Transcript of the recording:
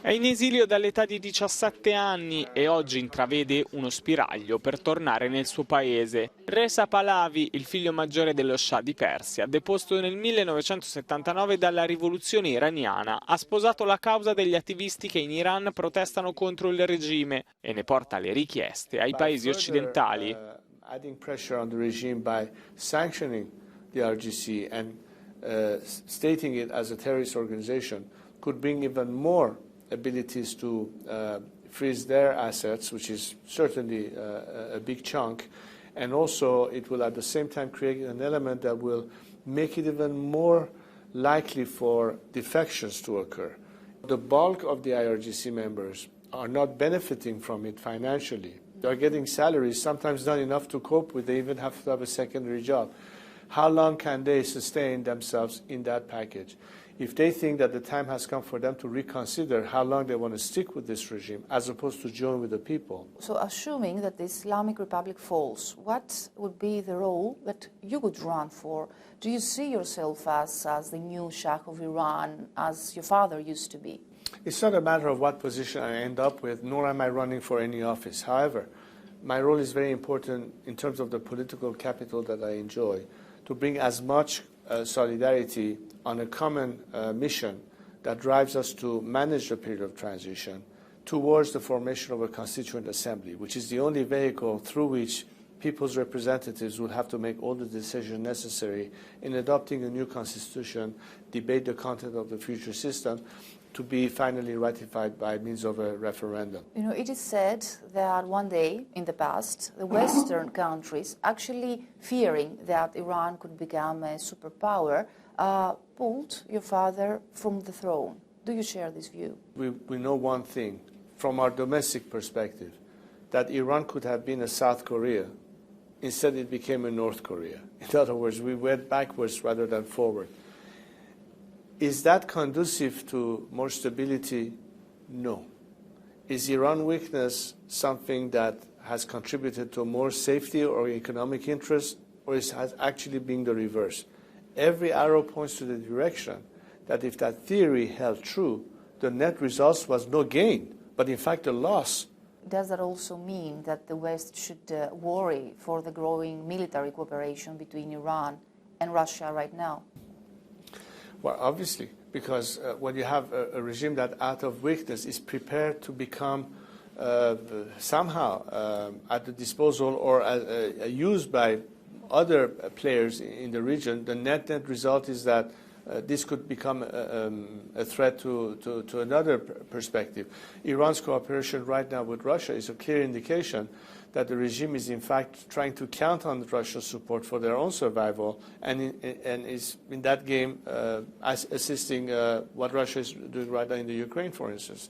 È in esilio dall'età di 17 anni e oggi intravede uno spiraglio per tornare nel suo paese. Reza Pahlavi, il figlio maggiore dello Scià di Persia, deposto nel 1979 dalla rivoluzione iraniana, ha sposato la causa degli attivisti che in Iran protestano contro il regime e ne porta le richieste ai paesi occidentali. Adding pressure on the regime by sanctioning the RGC and stating it as a terrorist organization could bring even more abilities to freeze their assets, which is certainly a big chunk, and also it will at the same time create an element that will make it even more likely for defections to occur. The bulk of the IRGC members are not benefiting from it financially. They are getting salaries, sometimes not enough to cope with. They even have to have a secondary job. How long can they sustain themselves in that package? If they think that the time has come for them to reconsider how long they want to stick with this regime as opposed to join with the people. So assuming that the Islamic Republic falls, what would be the role that you would run for? Do you see yourself as the new Shah of Iran, as your father used to be? It's not a matter of what position I end up with, nor am I running for any office. However, my role is very important in terms of the political capital that I enjoy, to bring as much solidarity on a common mission that drives us to manage the period of transition towards the formation of a constituent assembly, which is the only vehicle through which people's representatives will have to make all the decisions necessary in adopting a new constitution, debate the content of the future system, to be finally ratified by means of a referendum. You know, it is said that one day in the past, the Western countries, actually fearing that Iran could become a superpower, pulled your father from the throne. Do you share this view? We know one thing, from our domestic perspective, that Iran could have been a South Korea. Instead, it became a North Korea. In other words, we went backwards rather than forward. Is that conducive to more stability? No. Is Iran weakness something that has contributed to more safety or economic interest, or is has actually been the reverse? Every arrow points to the direction that if that theory held true, the net result was no gain, but in fact a loss. Does that also mean that the West should worry for the growing military cooperation between Iran and Russia right now? Well, obviously, because when you have a regime that out of weakness is prepared to become somehow at the disposal or used by other players in the region, the net result is that this could become a threat to another perspective. Iran's cooperation right now with Russia is a clear indication that the regime is in fact trying to count on Russia's support for their own survival and is in that game assisting what Russia is doing right now in the Ukraine, for instance.